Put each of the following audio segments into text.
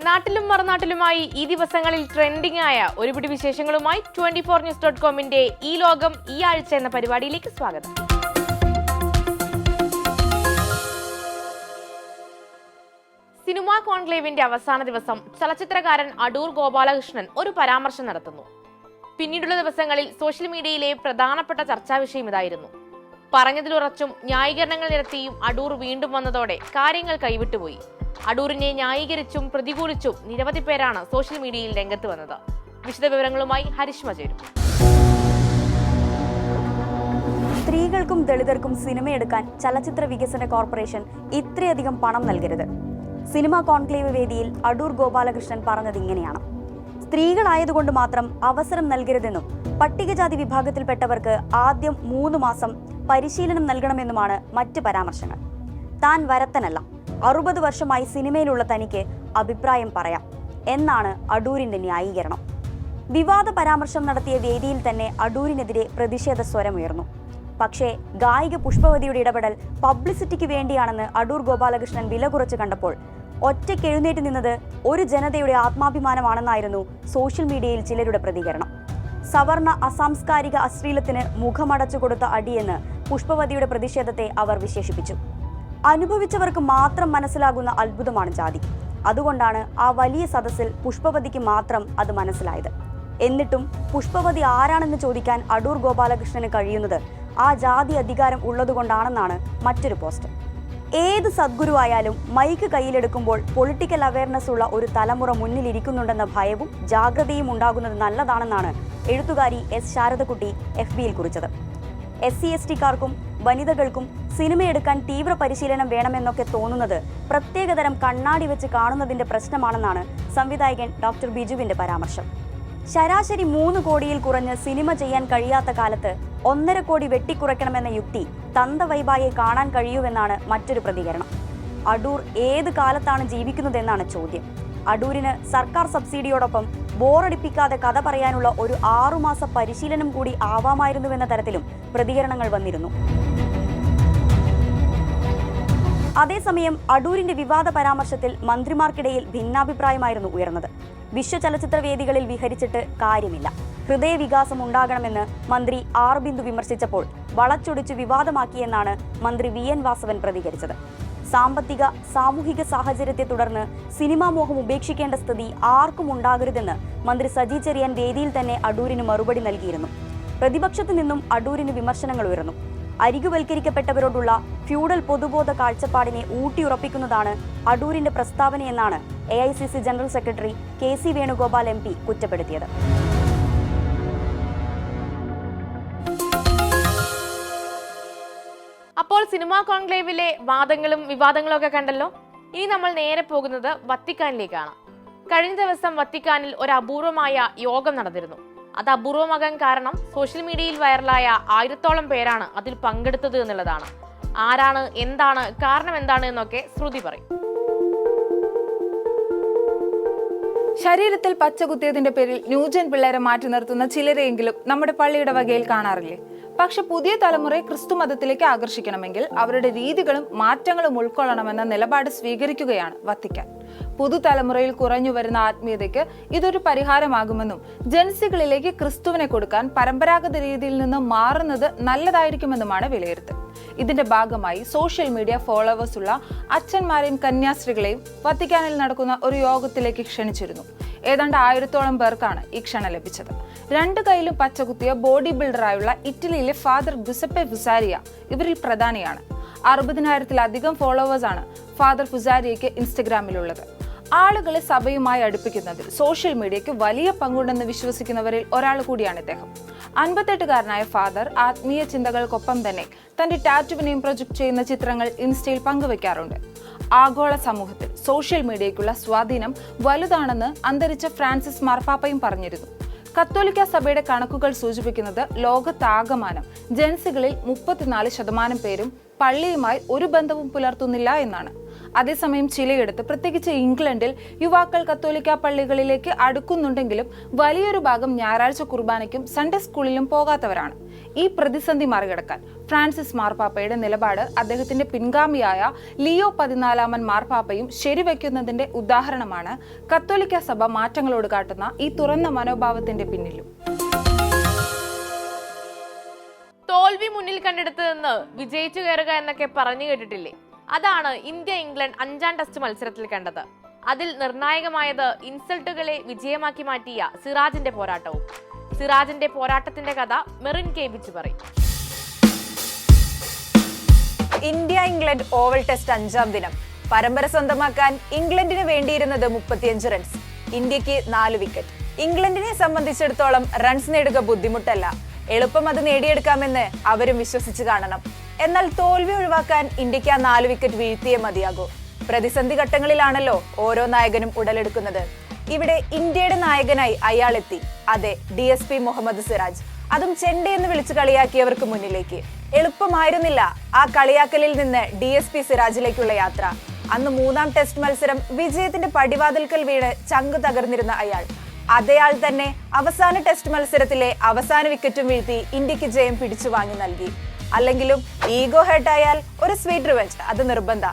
നാട്ടിലും മറുനാട്ടിലുമായി ഈ ദിവസങ്ങളിൽ ട്രെൻഡിംഗ് ആയ ഒരുപിടി വിശേഷങ്ങളുമായി 24news.comന്റെ ഈ ലോകം ഈ ആഴ്ച എന്ന പരിപാടിയിലേക്ക് സ്വാഗതം. സിനിമാ കോൺക്ലേവിന്റെ അവസാന ദിവസം ചലച്ചിത്രകാരൻ അടൂർ ഗോപാലകൃഷ്ണൻ ഒരു പരാമർശം നടത്തുന്നു. പിന്നീടുള്ള ദിവസങ്ങളിൽ സോഷ്യൽ മീഡിയയിലെ പ്രധാനപ്പെട്ട ചർച്ചാ വിഷയം ഇതായിരുന്നു. പറഞ്ഞതിലുറച്ചും ന്യായീകരണങ്ങൾ നിരത്തിയും അടൂർ വീണ്ടും വന്നതോടെ കാര്യങ്ങൾ കൈവിട്ടുപോയി. അടൂരിനെ ന്യായീകരിച്ചും പ്രതികൂലിച്ചും നിരവധി പേരാണ് സോഷ്യൽ മീഡിയയിൽ രംഗത്ത് വന്നത്. വിശദവിവരങ്ങളുമായി ഹരിഷ്മ ചേരും. സ്ത്രീകൾക്കും ദളിതർക്കും സിനിമയെടുക്കാൻ ചലച്ചിത്ര വികസന കോർപ്പറേഷൻ ഇത്രയധികം പണം നൽകരുത്. സിനിമാ കോൺക്ലേവ് വേദിയിൽ അടൂർ ഗോപാലകൃഷ്ണൻ പറഞ്ഞത് ഇങ്ങനെയാണ്: സ്ത്രീകളായതുകൊണ്ട് മാത്രം അവസരം നൽകരുതെന്നും പട്ടികജാതി വിഭാഗത്തിൽപ്പെട്ടവർക്ക് ആദ്യം 3 മാസം പരിശീലനം നൽകണമെന്നുമാണ് മറ്റ് പരാമർശങ്ങൾ. താൻ വരത്തനല്ല, 60 വർഷമായി സിനിമയിലുള്ള തനിക്ക് അഭിപ്രായം പറയാം എന്നാണ് അടൂരിന്റെ ന്യായീകരണം. വിവാദ പരാമർശം നടത്തിയ വേദിയിൽ തന്നെ അടൂരിനെതിരെ പ്രതിഷേധ സ്വരമുയർന്നു. പക്ഷേ ഗായിക പുഷ്പവതിയുടെ ഇടപെടൽ പബ്ലിസിറ്റിക്ക് വേണ്ടിയാണെന്ന് അടൂർ ഗോപാലകൃഷ്ണൻ വില കുറച്ച് കണ്ടപ്പോൾ ഒറ്റയ്ക്ക് എഴുന്നേറ്റ് നിന്നത് ഒരു ജനതയുടെ ആത്മാഭിമാനമാണെന്നായിരുന്നു സോഷ്യൽ മീഡിയയിൽ ചിലരുടെ പ്രതികരണം. സവർണ അസാംസ്കാരിക അശ്ലീലത്തിന് മുഖമടച്ചു കൊടുത്ത അടിയെന്ന് പുഷ്പവതിയുടെ പ്രതിഷേധത്തെ അവർ വിശേഷിപ്പിച്ചു. അനുഭവിച്ചവർക്ക് മാത്രം മനസ്സിലാകുന്ന അത്ഭുതമാണ് ജാതി. അതുകൊണ്ടാണ് ആ വലിയ സദസ്സിൽ പുഷ്പവതിക്ക് മാത്രം അത് മനസ്സിലായത്. എന്നിട്ടും പുഷ്പവതി ആരാണെന്ന് ചോദിക്കാൻ അടൂർ ഗോപാലകൃഷ്ണന് കഴിയുന്നത് ആ ജാതി അധികാരം ഉള്ളതുകൊണ്ടാണെന്നാണ് മറ്റൊരു പോസ്റ്റ്. ഏത് സദ്ഗുരുവായാലും മൈക്ക് കയ്യിലെടുക്കുമ്പോൾ പൊളിറ്റിക്കൽ അവയർനെസ് ഉള്ള ഒരു തലമുറ മുന്നിലിരിക്കുന്നുണ്ടെന്ന ഭയവും ജാഗ്രതയും ഉണ്ടാകുന്നത് നല്ലതാണെന്നാണ് എഴുത്തുകാരി എസ് ശാരദക്കുട്ടി FBയിൽ കുറിച്ചത്. SC/ST-കാർക്കും വനിതകൾക്കും സിനിമയെടുക്കാൻ തീവ്ര പരിശീലനം വേണമെന്നൊക്കെ തോന്നുന്നത് പ്രത്യേകതരം കണ്ണാടി വെച്ച് കാണുന്നതിന്റെ പ്രശ്നമാണെന്നാണ് സംവിധായകൻ ഡോക്ടർ ബിജുവിന്റെ പരാമർശം. ശരാശരി 3 കോടിയിൽ കുറഞ്ഞ് സിനിമ ചെയ്യാൻ കഴിയാത്ത കാലത്ത് 1.5 കോടി വെട്ടിക്കുറയ്ക്കണമെന്ന യുക്തി തന്തവൈബായെ കാണാൻ കഴിയൂവെന്നാണ് മറ്റൊരു പ്രതികരണം. അടൂർ ഏത് കാലത്താണ് ജീവിക്കുന്നതെന്നാണ് ചോദ്യം. അടൂരിന് സർക്കാർ സബ്സിഡിയോടൊപ്പം ബോറടിപ്പിക്കാതെ കഥ പറയാനുള്ള ഒരു 6 മാസ പരിശീലനം കൂടി ആവാമായിരുന്നുവെന്ന തരത്തിലും പ്രതികരണങ്ങൾ വന്നിരുന്നു. അതേസമയം അടൂരിന്റെ വിവാദ പരാമർശത്തിൽ മന്ത്രിമാർക്കിടയിൽ ഭിന്നാഭിപ്രായമായിരുന്നു ഉയർന്നത്. വിശ്വ ചലച്ചിത്ര വേദികളിൽ വിഹരിച്ചിട്ട് കാര്യമില്ല, ഹൃദയവികാസം ഉണ്ടാകണമെന്ന് മന്ത്രി R. ബിന്ദു വിമർശിച്ചപ്പോൾ വളച്ചൊടിച്ച് വിവാദമാക്കിയെന്നാണ് മന്ത്രി VN വാസവൻ പ്രതികരിച്ചത്. സാമ്പത്തിക സാമൂഹിക സാഹചര്യത്തെ തുടർന്ന് സിനിമാ മോഹം ഉപേക്ഷിക്കേണ്ട സ്ഥിതി ആർക്കും ഉണ്ടാകരുതെന്ന് മന്ത്രി സജി ചെറിയാൻ വേദിയിൽ തന്നെ അടൂരിന് മറുപടി നൽകിയിരുന്നു. പ്രതിപക്ഷത്തു നിന്നും അടൂരിന് വിമർശനങ്ങൾ ഉയർന്നു. അരികുവൽക്കരിക്കപ്പെട്ടവരോടുള്ള ഫ്യൂഡൽ പൊതുബോധ കാഴ്ചപ്പാടിനെ ഊട്ടിയുറപ്പിക്കുന്നതാണ് അടൂരിന്റെ പ്രസ്താവനയെന്നാണ് AICC general secretary KC Venugopal MP കുറ്റപ്പെടുത്തിയത്. അപ്പോൾ സിനിമാ കോൺക്ലേവിലെ വാദങ്ങളും വിവാദങ്ങളും ഒക്കെ കണ്ടല്ലോ. ഇനി നമ്മൾ നേരെ പോകുന്നത് വത്തിക്കാനിലേക്കാണ്. കഴിഞ്ഞ ദിവസം വത്തിക്കാനിൽ ഒരു അപൂർവമായ യോഗം നടന്നിരുന്നു. അത് അപൂർവമാകാൻ കാരണം സോഷ്യൽ മീഡിയയിൽ വൈറലായ 1000-ഓളം പേരാണ് അതിൽ പങ്കെടുത്തത് എന്നുള്ളതാണ്. ആരാണ്, എന്താണ്, കാരണം എന്താണ് എന്നൊക്കെ ശ്രുതി പറയും. ശരീരത്തിൽ പച്ച കുത്തിയതിന്റെ പേരിൽ ന്യൂജൻ പിള്ളേരെ മാറ്റി നിർത്തുന്ന ചിലരെയെങ്കിലും നമ്മുടെ പള്ളിയുടെ വകയിൽ കാണാറില്ലേ? പക്ഷെ പുതിയ തലമുറയെ ക്രിസ്തു മതത്തിലേക്ക് ആകർഷിക്കണമെങ്കിൽ അവരുടെ രീതികളും മാറ്റങ്ങളും ഉൾക്കൊള്ളണമെന്ന നിലപാട് സ്വീകരിക്കുകയാണ് വത്തിക്കാൻ. പുതുതലമുറയിൽ കുറഞ്ഞു വരുന്ന ആത്മീയതയ്ക്ക് ഇതൊരു പരിഹാരമാകുമെന്നും ജൻസികളിലേക്ക് ക്രിസ്തുവിനെ കൊടുക്കാൻ പരമ്പരാഗത രീതിയിൽ നിന്ന് മാറുന്നത് നല്ലതായിരിക്കുമെന്നുമാണ് വിലയിരുത്തൽ. ഇതിന്റെ ഭാഗമായി സോഷ്യൽ മീഡിയ ഫോളോവേഴ്സ് ഉള്ള അച്ഛന്മാരെയും കന്യാസ്ത്രീകളെയും വത്തിക്കാനിൽ നടക്കുന്ന ഒരു യോഗത്തിലേക്ക് ക്ഷണിച്ചിരുന്നു. ഏതാണ്ട് 1000-ഓളം പേർക്കാണ് ഈ ക്ഷണം ലഭിച്ചത്. 2 കൈയിലും പച്ചകുത്തിയ ബോഡി ബിൽഡറായുള്ള ഇറ്റലിയിലെ ഫാദർ ഗുസെപ്പെ ഫുസാരിയ ഇവരിൽ പ്രധാനിയാണ്. 60,000-ത്തിലധികം ഫോളോവേഴ്സാണ് ഫാദർ ഫുസാരിയയ്ക്ക് ഇൻസ്റ്റഗ്രാമിലുള്ളത്. ആളുകളെ സഭയുമായി അടുപ്പിക്കുന്നതിൽ സോഷ്യൽ മീഡിയയ്ക്ക് വലിയ പങ്കുണ്ടെന്ന് വിശ്വസിക്കുന്നവരിൽ ഒരാൾ കൂടിയാണ് ഇദ്ദേഹം. 58-കാരനായ ഫാദർ ആത്മീയ ചിന്തകൾക്കൊപ്പം തന്നെ തന്റെ ടാറ്റുവിനെയും പ്രൊജക്ട് ചെയ്യുന്ന ചിത്രങ്ങൾ ഇൻസ്റ്റയിൽ പങ്കുവെക്കാറുണ്ട്. ആഗോള സമൂഹത്തിൽ സോഷ്യൽ മീഡിയയ്ക്കുള്ള സ്വാധീനം വലുതാണെന്ന് അന്തരിച്ച ഫ്രാൻസിസ് മാർപ്പാപ്പയും പറഞ്ഞിരുന്നു. കത്തോലിക്ക സഭയുടെ കണക്കുകൾ സൂചിപ്പിക്കുന്നത് ലോകത്താകമാനം ജൻസികളിൽ 34% പേരും പള്ളിയുമായി ഒരു ബന്ധവും പുലർത്തുന്നില്ല എന്നാണ്. അതേസമയം ചിലയിടത്ത്, പ്രത്യേകിച്ച് ഇംഗ്ലണ്ടിൽ, യുവാക്കൾ കത്തോലിക്ക പള്ളികളിലേക്ക് അടുക്കുന്നുണ്ടെങ്കിലും വലിയൊരു ഭാഗം ഞായറാഴ്ച കുർബാനയ്ക്കും സൺഡേ സ്കൂളിലും പോകാത്തവരാണ്. ഈ പ്രതിസന്ധി മറികടക്കാൻ ഫ്രാൻസിസ് മാർപ്പാപ്പയുടെ നിലപാട് അദ്ദേഹത്തിന്റെ പിൻഗാമിയായ ലിയോ 14 മാർപ്പാപ്പയും ശരിവെക്കുന്നതിന്റെ ഉദാഹരണമാണ് കത്തോലിക്ക സഭ മാറ്റങ്ങളോട് കാട്ടുന്ന ഈ തുറന്ന മനോഭാവത്തിന്റെ പിന്നിലും. തോൽവി മുന്നിൽ കണ്ടെടുത്ത് നിന്ന് വിജയിച്ചു കയറുക എന്നൊക്കെ പറഞ്ഞു കേട്ടിട്ടില്ലേ? അതാണ് ഇന്ത്യ ഇംഗ്ലണ്ട് 5ാം ടെസ്റ്റ് മത്സരത്തിൽ കണ്ടത്. അതിൽ നിർണായകമായത് ഇൻസൾട്ടുകളെ വിജയമാക്കി മാറ്റിയ സിറാജിന്റെ പോരാട്ടവും. സിറാജിന്റെ പോരാട്ടത്തിന്റെ കഥ മെറിൻ കേബിച്ച് പറയും. ഇന്ത്യ ഇംഗ്ലണ്ട് ഓവൽ ടെസ്റ്റ് 5ാം ദിനം. പരമ്പര സ്വന്തമാക്കാൻ ഇംഗ്ലണ്ടിന് വേണ്ടിയിരുന്നത് 35 റൺസ്, ഇന്ത്യക്ക് 4 വിക്കറ്റ്. ഇംഗ്ലണ്ടിനെ സംബന്ധിച്ചിടത്തോളം റൺസ് നേടുക ബുദ്ധിമുട്ടല്ല, എളുപ്പം അത് നേടിയെടുക്കാമെന്ന് അവരും വിശ്വസിച്ചു കാണണം. എന്നാൽ തോൽവി ഒഴിവാക്കാൻ ഇന്ത്യക്ക് ആ 4 വിക്കറ്റ് വീഴ്ത്തിയേ മതിയാകൂ. പ്രതിസന്ധി ഘട്ടങ്ങളിലാണല്ലോ ഓരോ നായകനും ഉടലെടുക്കുന്നത്. ഇവിടെ ഇന്ത്യയുടെ നായകനായി അയാൾ എത്തി. അതെ, DSP മുഹമ്മദ് സിറാജ്. അതും ചെണ്ട എന്ന് വിളിച്ചു കളിയാക്കിയവർക്ക് മുന്നിലേക്ക്. എളുപ്പമായിരുന്നില്ല ആ കളിയാക്കലിൽ നിന്ന് DSP സിറാജിലേക്കുള്ള യാത്ര. അന്ന് 3ാം ടെസ്റ്റ് മത്സരം വിജയത്തിന്റെ പടിവാതിൽക്കൽ വീണ് ചങ്ക് തകർന്നിരുന്ന അയാൾ, അതേയാൾ തന്നെ അവസാന ടെസ്റ്റ് മത്സരത്തിലെ അവസാന വിക്കറ്റും വീഴ്ത്തി ഇന്ത്യക്ക് ജയം പിടിച്ചു വാങ്ങി നൽകി. അല്ലെങ്കിലും ഈഗോ ഹേർട്ടായാൽ ഒരു സ്വീറ്റ് റിവെഞ്ച് അത് നിർബന്ധ.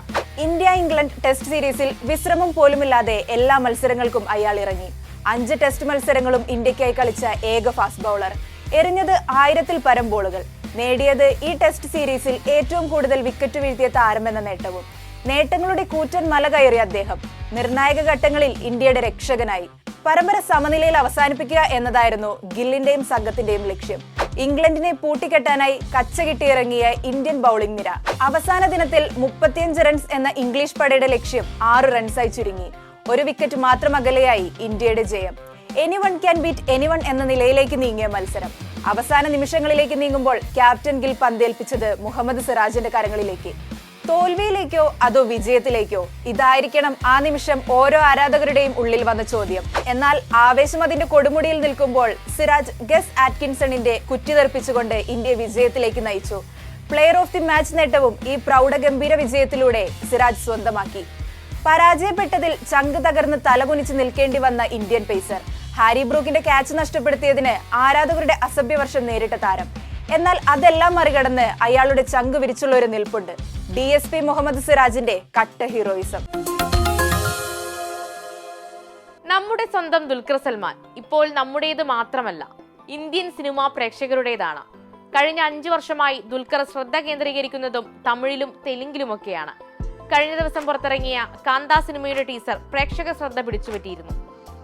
ഇന്ത്യ ഇംഗ്ലണ്ട് ടെസ്റ്റ് സീരീസിൽ വിശ്രമം പോലുമില്ലാതെ എല്ലാ മത്സരങ്ങൾക്കും അയാൾ ഇറങ്ങി. 5 ടെസ്റ്റ് മത്സരങ്ങളും ഇന്ത്യക്കായി കളിച്ച ഏക ഫാസ്റ്റ് ബൗളർ. എറിഞ്ഞത് 1000-ൽ പരം ബോളുകൾ. നേടിയത് ഈ ടെസ്റ്റ് സീരീസിൽ ഏറ്റവും കൂടുതൽ വിക്കറ്റ് വീഴ്ത്തിയ താരമെന്ന നേട്ടവും. നേട്ടങ്ങളുടെ കൂറ്റൻ മല കയറിയ അദ്ദേഹം നിർണായക ഘട്ടങ്ങളിൽ ഇന്ത്യയുടെ രക്ഷകനായി. പരമ്പര സമനിലയിൽ അവസാനിപ്പിക്കുക എന്നതായിരുന്നു ഗില്ലിന്റെയും സംഘത്തിന്റെയും ലക്ഷ്യം. ഇംഗ്ലണ്ടിനെ പൂട്ടിക്കെട്ടാനായി കച്ചകിട്ടിയിറങ്ങിയ ഇന്ത്യൻ ബൗളിംഗ് നിര അവസാന ദിനത്തിൽ 35 റൺസ് എന്ന ഇംഗ്ലീഷ് പടയുടെ ലക്ഷ്യം 6 റൺസായി ചുരുങ്ങി. 1 വിക്കറ്റ് മാത്രം അകലെയായി ഇന്ത്യയുടെ ജയം. എനിവൺ ക്യാൻ ബീറ്റ് എനിവൺ എന്ന നിലയിലേക്ക് നീങ്ങിയ മത്സരം അവസാന നിമിഷങ്ങളിലേക്ക് നീങ്ങുമ്പോൾ ക്യാപ്റ്റൻ ഗിൽ പന്തേൽപ്പിച്ചത് മുഹമ്മദ് സിറാജിന്റെ കരങ്ങളിലേക്ക്. തോൽവിയിലേക്കോ അതോ വിജയത്തിലേക്കോ? ഇതായിരിക്കണം ആ നിമിഷം ഓരോ ആരാധകരുടെയും ഉള്ളിൽ വന്ന ചോദ്യം. എന്നാൽ ആവേശം അതിന്റെ കൊടുമുടിയിൽ നിൽക്കുമ്പോൾ സിറാജ് ഗസ് ആറ്റ്കിൻസണിന്റെ കുറ്റിതെറിപ്പിച്ചുകൊണ്ട് ഇന്ത്യ വിജയത്തിലേക്ക് നയിച്ചു. പ്ലെയർ ഓഫ് ദി മാച്ച് നേട്ടവും ഈ പ്രൗഢഗംഭീര വിജയത്തിലൂടെ സിറാജ് സ്വന്തമാക്കി. പരാജയപ്പെട്ടതിൽ ചങ്ക് തകർന്ന് തലകുനിച്ച് നിൽക്കേണ്ടി വന്ന ഇന്ത്യൻ പേസർ ഹാരി ബ്രൂക്കിന്റെ ക്യാച്ച് നഷ്ടപ്പെടുത്തിയതിന് ആരാധകരുടെ അസഭ്യവർഷം നേരിട്ട താരം. എന്നാൽ അതെല്ലാം മറികടന്ന് അയാളുടെ ചങ്ക് വിരിച്ചുള്ള ഒരു നിൽപ്പുണ്ട്. DSP മുഹമ്മദ് സിറാജിന്റെ കട്ട ഹീറോയിസം. നമ്മുടെ സ്വന്തം ദുൽഖർ സൽമാൻ ഇപ്പോൾ നമ്മുടേത് മാത്രമല്ല, ഇന്ത്യൻ സിനിമാ പ്രേക്ഷകരുടേതാണ്. കഴിഞ്ഞ 5 വർഷമായി ദുൽഖർ ശ്രദ്ധ കേന്ദ്രീകരിക്കുന്നതും തമിഴിലും തെലുങ്കിലുമൊക്കെയാണ്. കഴിഞ്ഞ ദിവസം പുറത്തിറങ്ങിയ കാന്ത സിനിമയുടെ ടീസർ പ്രേക്ഷക ശ്രദ്ധ പിടിച്ചുപറ്റിയിരുന്നു.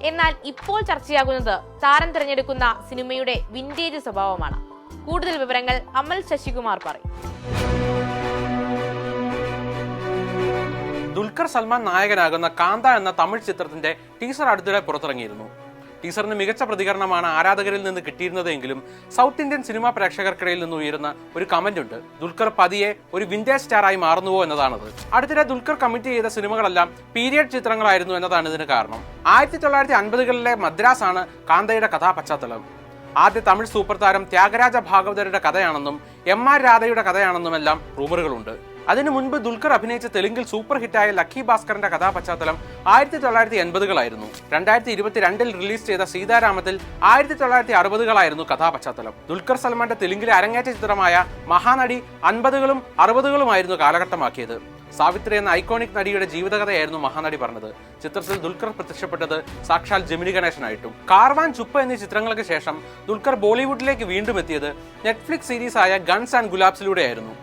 എന്നാൽ ഇപ്പോൾ ചർച്ചയാകുന്നത് താരം തിരഞ്ഞെടുക്കുന്ന സിനിമയുടെ വിന്റേജ് സ്വഭാവമാണ്. കൂടുതൽ വിവരങ്ങൾ അമൽ ശശികുമാർ പറയും. ദുൽഖർ സൽമാൻ നായകനാകുന്ന കാന്ത എന്ന തമിഴ് ചിത്രത്തിന്റെ ടീസർ അടുത്തിടെ പുറത്തിറങ്ങിയിരുന്നു. ടീസറിന് മികച്ച പ്രതികരണമാണ് ആരാധകരിൽ നിന്ന് കിട്ടിയിരുന്നതെങ്കിലും സൗത്ത് ഇന്ത്യൻ സിനിമാ പ്രേക്ഷകർക്കിടയിൽ നിന്ന് ഉയരുന്ന ഒരു കമന്റ് ഉണ്ട്: ദുൽഖർ പതിയെ ഒരു വിന്റേജ് സ്റ്റാറായി മാറുന്നുവോ എന്നതാണത്. അടുത്തിടെ ദുൽഖർ കമ്മിറ്റ് ചെയ്ത സിനിമകളെല്ലാം പീരിയഡ് ചിത്രങ്ങളായിരുന്നു എന്നതാണ് ഇതിന് കാരണം. 1950കളിലെ മദ്രാസ് ആണ് കാന്തയുടെ കഥാപശ്ചാത്തലം. ആദ്യ തമിഴ് സൂപ്പർ താരം ത്യാഗരാജ ഭാഗവതരുടെ കഥയാണെന്നും MR രാധയുടെ കഥയാണെന്നുമെല്ലാം റൂമറുകളുണ്ട്. അതിനു മുൻപ് ദുൽഖർ അഭിനയിച്ച തെലുങ്കിൽ സൂപ്പർ ഹിറ്റായ ലക്കി ഭാസ്കറിന്റെ കഥാപശ്ചാത്തലം 1980കളായിരുന്നു. 2022 റിലീസ് ചെയ്ത സീതാരാമത്തിൽ 1960കളായിരുന്നു കഥാപശ്ചാത്തലം. ദുൽഖർ സൽമാന്റെ തെലുങ്കിലെ അരങ്ങേറ്റ ചിത്രമായ മഹാനടി 50കളും 60കളുമായിരുന്നു കാലഘട്ടമാക്കിയത്. സാവിത്രി എന്ന ഐക്കോണിക് നടിയുടെ ജീവിതകഥയായിരുന്നു മഹാനടി പറഞ്ഞത്. ചിത്രത്തിൽ ദുൽഖർ പ്രത്യക്ഷപ്പെട്ടത് സാക്ഷാൽ ജെമിനി ഗണേശനായിട്ടും. കാർവാൻ ചുപ്പ എന്നീ ചിത്രങ്ങൾക്ക് ശേഷം ദുൽഖർ ബോളിവുഡിലേക്ക് വീണ്ടും എത്തിയത് നെറ്റ്ഫ്ലിക്സ് സീരീസായ ഗൺസ് ആൻഡ് ഗുലാബ്സിലൂടെയായിരുന്നു.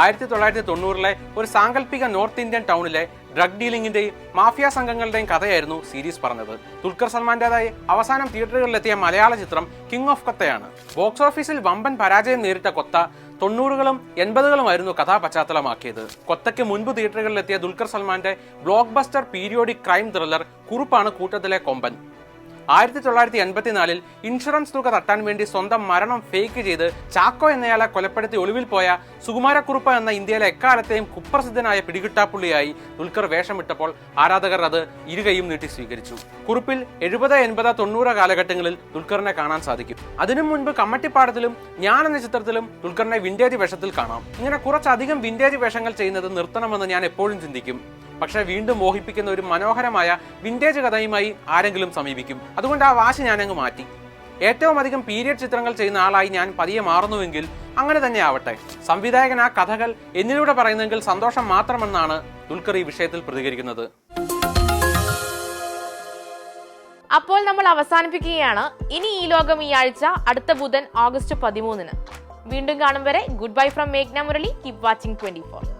1990ലെ ഒരു സാങ്കല്പിക നോർത്ത് ഇന്ത്യൻ ടൗണിലെ ഡ്രഗ് ഡീലിംഗിന്റെയും മാഫിയ സംഘങ്ങളുടെയും കഥയായിരുന്നു സീരീസ് പറഞ്ഞത്. ദുൽഖർ സൽമാന്റേതായി അവസാനം തിയേറ്ററുകളിലെത്തിയ മലയാള ചിത്രം കിങ് ഓഫ് കൊത്തയാണ്. ബോക്സ് ഓഫീസിൽ വമ്പൻ പരാജയം നേരിട്ട കൊത്ത 90കളും 80കളുമായിരുന്നു കഥാപശ്ചാത്തലമാക്കിയത്. കൊത്തയ്ക്ക് മുൻപ് തിയേറ്ററുകളിലെത്തിയ ദുൽഖർ സൽമാന്റെ blockbuster periodic crime thriller കുറുപ്പാണ് കൂട്ടത്തിലെ കൊമ്പൻ. 1984 ഇൻഷുറൻസ് തുക തട്ടാൻ വേണ്ടി സ്വന്തം മരണം ഫേക്ക് ചെയ്ത് ചാക്കോ എന്നയാളെ കൊലപ്പെടുത്തി ഒളിവിൽ പോയ സുകുമാരക്കുറുപ്പ് എന്ന ഇന്ത്യയിലെ എക്കാലത്തെയും കുപ്രസിദ്ധനായ പിടികിട്ടാപ്പുള്ളിയായി ദുൽഖർ വേഷമിട്ടപ്പോൾ ആരാധകർ അത് ഇരുകൈയും നീട്ടി സ്വീകരിച്ചു. കുറുപ്പിൽ 70, 80, 90 കാലഘട്ടങ്ങളിൽ ദുൽഖറിനെ കാണാൻ സാധിക്കും. അതിനു മുൻപ് കമ്മട്ടിപ്പാടത്തിലും ഞാൻ എന്ന ചിത്രത്തിലും ദുൽഖറിനെ വിന്റേജ് വേഷത്തിൽ കാണാം. ഇങ്ങനെ കുറച്ചധികം വിന്റേജ് വേഷങ്ങൾ ചെയ്യുന്നത് നിർത്തണമെന്ന് ഞാൻ എപ്പോഴും ചിന്തിക്കും. പക്ഷെ വീണ്ടും മോഹിപ്പിക്കുന്ന ഒരു മനോഹരമായ വിന്റേജ് കഥയുമായി ആരെങ്കിലും സമീപിക്കും. അതുകൊണ്ട് ആ വാശി ഞാനങ്ങ് മാറ്റി. ഏറ്റവും അധികം പീരിയഡ് ചിത്രങ്ങൾ ചെയ്യുന്ന ആളായി ഞാൻ പതിയെ മാറുന്നുവെങ്കിൽ അങ്ങനെ തന്നെ ആവട്ടെ. സംവിധായകൻ ആ കഥകൾ എന്നിലൂടെ പറയുന്നെങ്കിൽ സന്തോഷം മാത്രമെന്നാണ് ദുൽഖർ ഈ വിഷയത്തിൽ പ്രതികരിക്കുന്നത്. അപ്പോൾ നമ്മൾ അവസാനിപ്പിക്കുകയാണ്. ഇനി ഈ ലോകം ഈ ആഴ്ച അടുത്ത ബുധൻ ഓഗസ്റ്റ് 13. വീണ്ടും കാണും വരെ ഗുഡ് ബൈ ഫ്രം മേഘ്ന മുരളി. Keep watching 24.